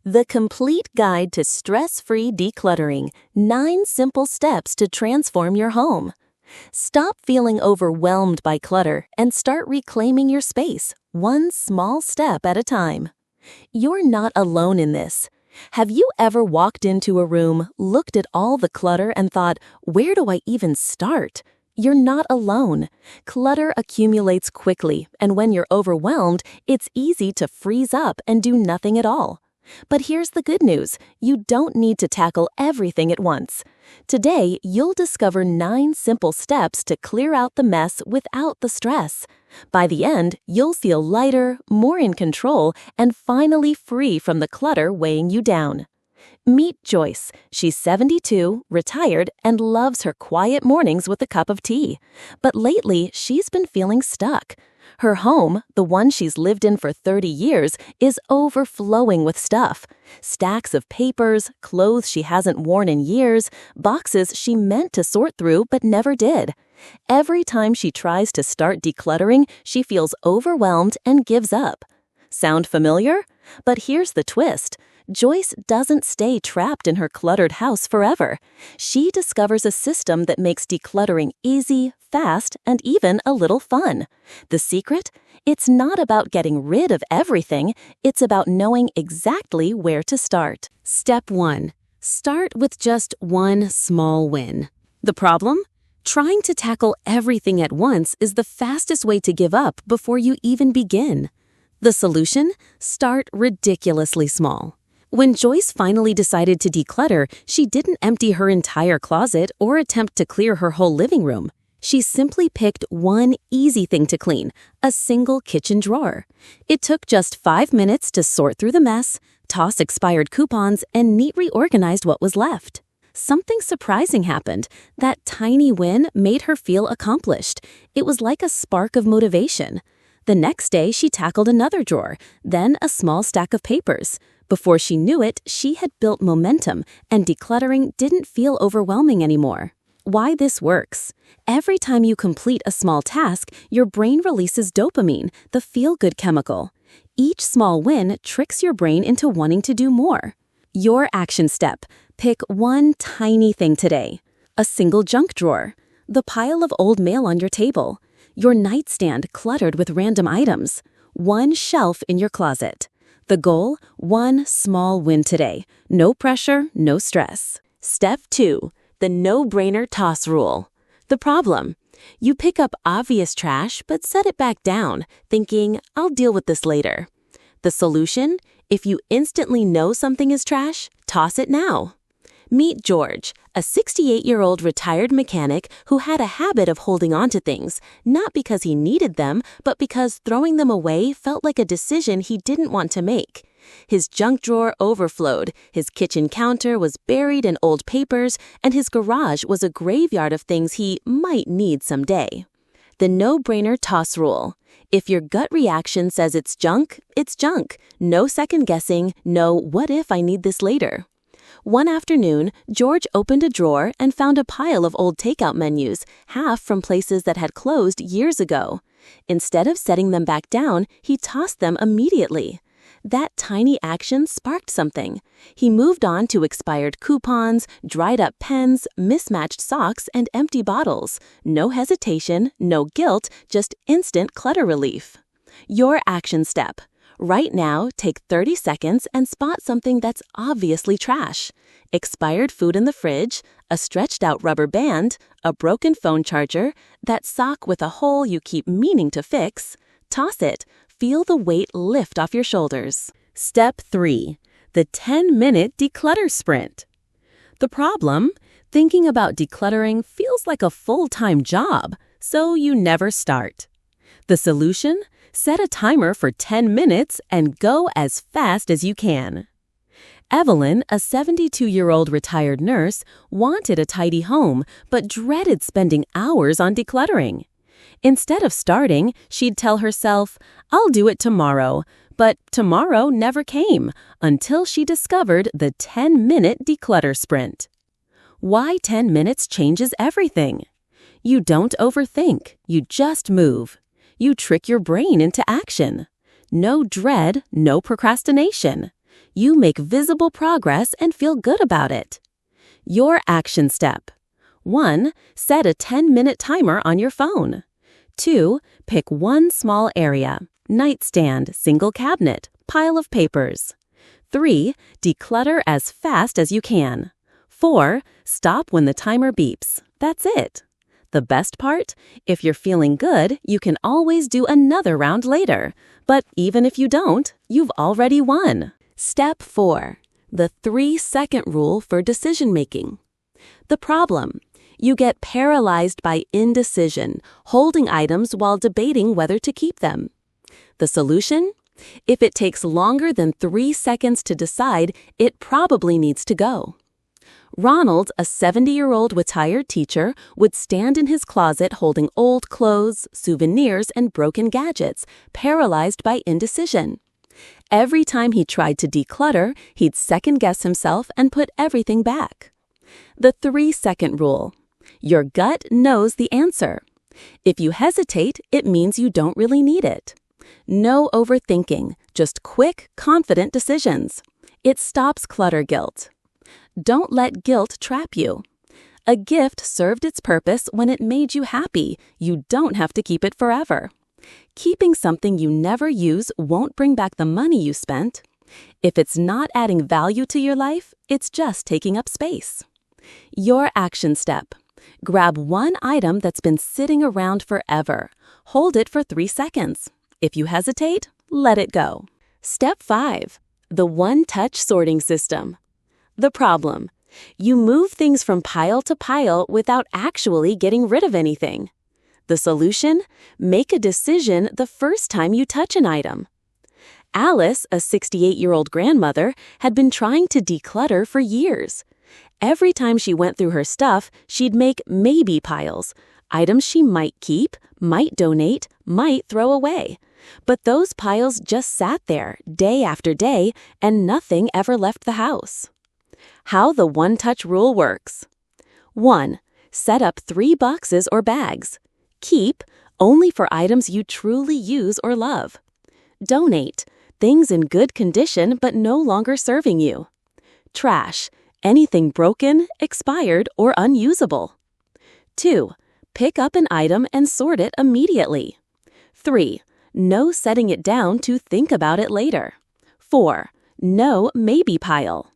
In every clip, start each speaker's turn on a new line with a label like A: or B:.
A: The Complete Guide to Stress-Free Decluttering: 9 Simple Steps to Transform Your Home. Stop feeling overwhelmed by clutter and start reclaiming your space, one small step at a time. You're not alone in this. Have you ever walked into a room, looked at all the clutter, and thought, where do I even start? You're not alone. Clutter accumulates quickly, and when you're overwhelmed, it's easy to freeze up and do nothing at all. But here's the good news: you don't need to tackle everything at once. Today, you'll discover 9 simple steps to clear out the mess without the stress. By the end, you'll feel lighter, more in control, and finally free from the clutter weighing you down. Meet Joyce. She's 72, retired, and loves her quiet mornings with a cup of tea. But lately, she's been feeling stuck. Her home, the one she's lived in for 30 years, is overflowing with stuff. Stacks of papers, clothes she hasn't worn in years, boxes she meant to sort through but never did. Every time she tries to start decluttering, she feels overwhelmed and gives up. Sound familiar? But here's the twist. Joyce doesn't stay trapped in her cluttered house forever. She discovers a system that makes decluttering easy, fast, and even a little fun. The secret? It's not about getting rid of everything. It's about knowing exactly where to start. Step 1. Start with just one small win. The problem? Trying to tackle everything at once is the fastest way to give up before you even begin. The solution? Start ridiculously small. When Joyce finally decided to declutter, she didn't empty her entire closet or attempt to clear her whole living room. She simply picked one easy thing to clean, a single kitchen drawer. It took just 5 minutes to sort through the mess, toss expired coupons, and neatly organize what was left. Something surprising happened. That tiny win made her feel accomplished. It was like a spark of motivation. The next day, she tackled another drawer, then a small stack of papers. Before she knew it, she had built momentum, and decluttering didn't feel overwhelming anymore. Why this works? Every time you complete a small task, your brain releases dopamine, the feel-good chemical. Each small win tricks your brain into wanting to do more. Your action step: pick one tiny thing today. A single junk drawer, the pile of old mail on your table, your nightstand cluttered with random items, one shelf in your closet. The goal? One small win today. No pressure, no stress. Step 2. The no-brainer toss rule. The problem? You pick up obvious trash but set it back down, thinking, I'll deal with this later. The solution? If you instantly know something is trash, toss it now. Meet George, a 68-year-old retired mechanic who had a habit of holding on to things, not because he needed them, but because throwing them away felt like a decision he didn't want to make. His junk drawer overflowed, his kitchen counter was buried in old papers, and his garage was a graveyard of things he might need someday. The no-brainer toss rule. If your gut reaction says it's junk, it's junk. No second guessing, no what if I need this later. One afternoon, George opened a drawer and found a pile of old takeout menus, half from places that had closed years ago. Instead of setting them back down, he tossed them immediately. That tiny action sparked something. He moved on to expired coupons, dried-up pens, mismatched socks, and empty bottles. No hesitation, no guilt, just instant clutter relief. Your action step. Right now, take 30 seconds and spot something that's obviously trash. Expired food in the fridge, a stretched-out rubber band, a broken phone charger, that sock with a hole you keep meaning to fix. Toss it. Feel the weight lift off your shoulders. Step 3. The 10-minute declutter sprint. The problem? Thinking about decluttering feels like a full-time job, so you never start. The solution? Set a timer for 10 minutes and go as fast as you can. Evelyn, a 72-year-old retired nurse, wanted a tidy home but dreaded spending hours on decluttering. Instead of starting, she'd tell herself, I'll do it tomorrow. But tomorrow never came until she discovered the 10-minute declutter sprint. Why 10 minutes changes everything. You don't overthink, you just move. You trick your brain into action. No dread, no procrastination. You make visible progress and feel good about it. Your action step. 1. Set a 10-minute timer on your phone. 2. Pick one small area: nightstand, single cabinet, pile of papers. 3. Declutter as fast as you can. 4. Stop when the timer beeps. That's it. The best part? If you're feeling good, you can always do another round later. But even if you don't, you've already won. Step 4. The 3-second rule for decision making. The problem: you get paralyzed by indecision, holding items while debating whether to keep them. The solution? If it takes longer than 3 seconds to decide, it probably needs to go. Ronald, a 70-year-old retired teacher, would stand in his closet holding old clothes, souvenirs, and broken gadgets, paralyzed by indecision. Every time he tried to declutter, he'd second-guess himself and put everything back. The 3-second rule. Your gut knows the answer. If you hesitate, it means you don't really need it. No overthinking, just quick, confident decisions. It stops clutter guilt. Don't let guilt trap you. A gift served its purpose when it made you happy. You don't have to keep it forever. Keeping something you never use won't bring back the money you spent. If it's not adding value to your life, it's just taking up space. Your action step. Grab one item that's been sitting around forever. Hold it for 3 seconds. If you hesitate, let it go. Step 5. The one-touch sorting system. The problem: you move things from pile to pile without actually getting rid of anything. The solution? Make a decision the first time you touch an item. Alice, a 68-year-old grandmother, had been trying to declutter for years. Every time she went through her stuff, she'd make maybe piles, items she might keep, might donate, might throw away. But those piles just sat there day after day, and nothing ever left the house. How the one-touch rule works. 1. Set up 3 boxes or bags. Keep only for items you truly use or love. Donate things in good condition but no longer serving you. Trash anything broken, expired, or unusable. 2. Pick up an item and sort it immediately. 3. No setting it down to think about it later. 4. No maybe pile.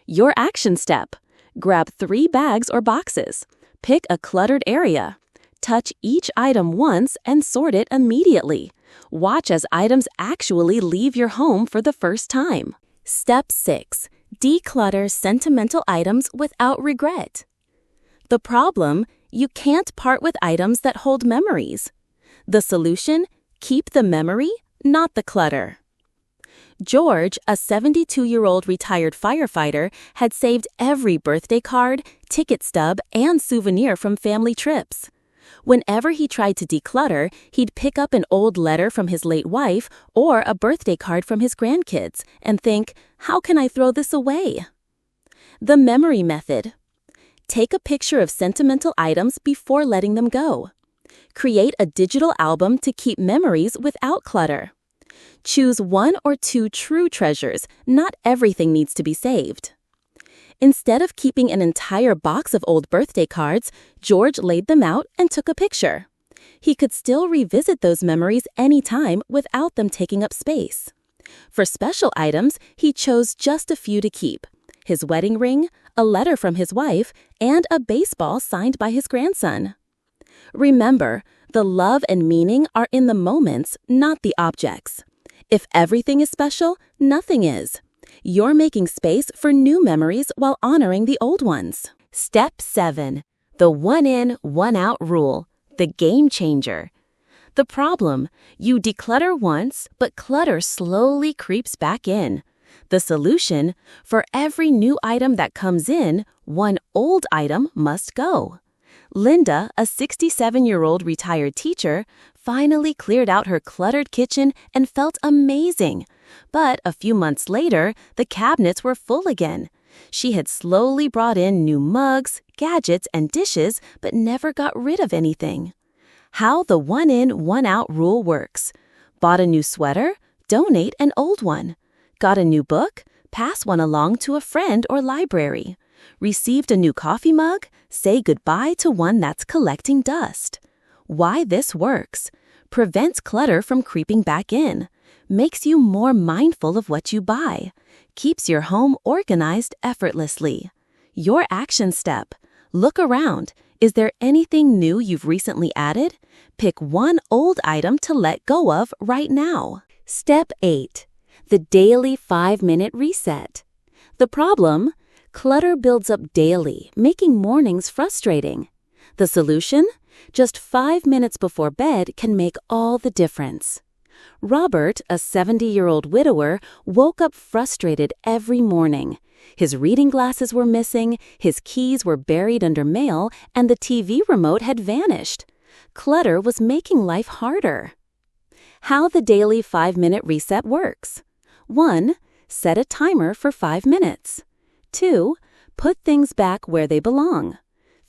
A: Your action step. Grab 3 bags or boxes. Pick a cluttered area. Touch each item once and sort it immediately. Watch as items actually leave your home for the first time. Step 6. Declutter sentimental items without regret. The problem: you can't part with items that hold memories. The solution? Keep the memory, not the clutter. George, a 72-year-old retired firefighter, had saved every birthday card, ticket stub, and souvenir from family trips. Whenever he tried to declutter, he'd pick up an old letter from his late wife or a birthday card from his grandkids and think, how can I throw this away? The memory method. Take a picture of sentimental items before letting them go. Create a digital album to keep memories without clutter. Choose 1 or 2 true treasures. Not everything needs to be saved. Instead of keeping an entire box of old birthday cards, George laid them out and took a picture. He could still revisit those memories anytime without them taking up space. For special items, he chose just a few to keep: his wedding ring, a letter from his wife, and a baseball signed by his grandson. Remember, the love and meaning are in the moments, not the objects. If everything is special, nothing is. You're making space for new memories while honoring the old ones. Step 7. The one-in, one-out rule. The game changer. The problem: you declutter once, but clutter slowly creeps back in. The solution: for every new item that comes in, one old item must go. Linda, a 67-year-old retired teacher, finally cleared out her cluttered kitchen and felt amazing. But a few months later, the cabinets were full again. She had slowly brought in new mugs, gadgets, and dishes, but never got rid of anything. How the one-in, one-out rule works. Bought a new sweater? Donate an old one. Got a new book? Pass one along to a friend or library. Received a new coffee mug? Say goodbye to one that's collecting dust. Why this works. Prevents clutter from creeping back in. Makes you more mindful of what you buy. Keeps your home organized effortlessly. Your action step. Look around. Is there anything new you've recently added? Pick one old item to let go of right now. Step 8. The daily 5-minute reset. The problem? Clutter builds up daily, making mornings frustrating. The solution? Just 5 minutes before bed can make all the difference. Robert, a 70-year-old widower, woke up frustrated every morning. His reading glasses were missing, his keys were buried under mail, and the TV remote had vanished. Clutter was making life harder. How the daily 5-minute reset works. 1. Set a timer for 5 minutes. 2. Put things back where they belong.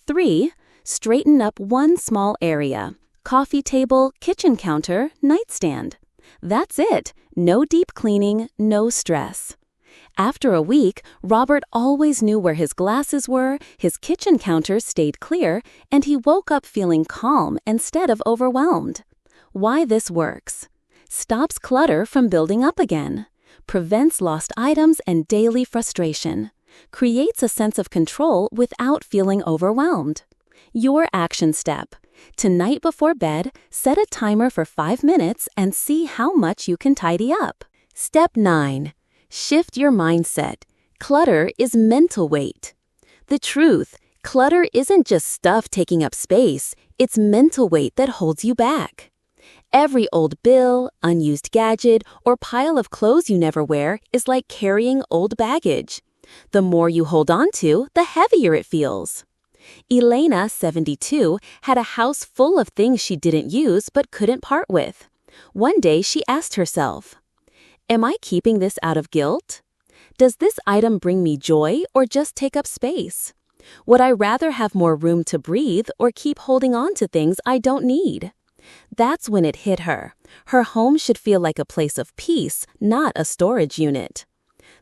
A: 3. Straighten up one small area. Coffee table, kitchen counter, nightstand. That's it. No deep cleaning, no stress. After a week, Robert always knew where his glasses were, his kitchen counter stayed clear, and he woke up feeling calm instead of overwhelmed. Why this works. Stops clutter from building up again. Prevents lost items and daily frustration. Creates a sense of control without feeling overwhelmed. Your action step. Tonight before bed, set a timer for 5 minutes and see how much you can tidy up. Step 9. Shift your mindset. Clutter is mental weight. The truth, clutter isn't just stuff taking up space, it's mental weight that holds you back. Every old bill, unused gadget, or pile of clothes you never wear is like carrying old baggage. The more you hold on to, the heavier it feels. Elena, 72, had a house full of things she didn't use but couldn't part with. One day she asked herself, "Am I keeping this out of guilt? Does this item bring me joy or just take up space? Would I rather have more room to breathe or keep holding on to things I don't need?" That's when it hit her. Her home should feel like a place of peace, not a storage unit.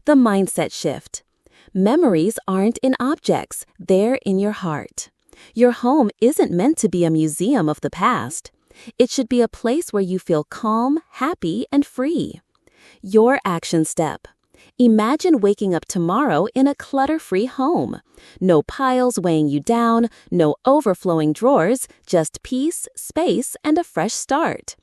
A: The mindset shift. Memories aren't in objects, they're in your heart. Your home isn't meant to be a museum of the past. It should be a place where you feel calm, happy, and free. Your action step. Imagine waking up tomorrow in a clutter-free home. No piles weighing you down, no overflowing drawers, just peace, space, and a fresh start.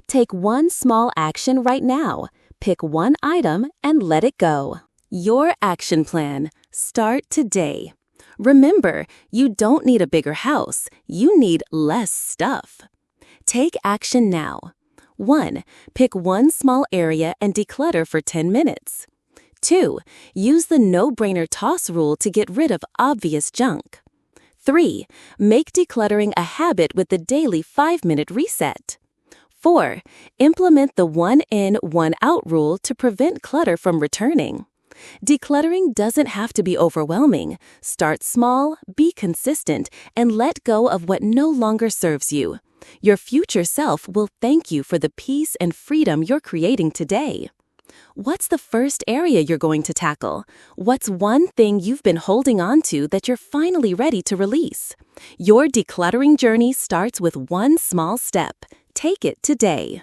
A: Take one small action right now. Pick one item and let it go. Your action plan. Start today. Remember, you don't need a bigger house. You need less stuff. Take action now. 1. Pick one small area and declutter for 10 minutes. 2. Use the no-brainer toss rule to get rid of obvious junk. 3. Make decluttering a habit with the daily 5-minute reset. 4. Implement the one in, one out rule to prevent clutter from returning. Decluttering doesn't have to be overwhelming. Start small, be consistent, and let go of what no longer serves you. Your future self will thank you for the peace and freedom you're creating today. What's the first area you're going to tackle? What's one thing you've been holding on to that you're finally ready to release? Your decluttering journey starts with one small step. Take it today.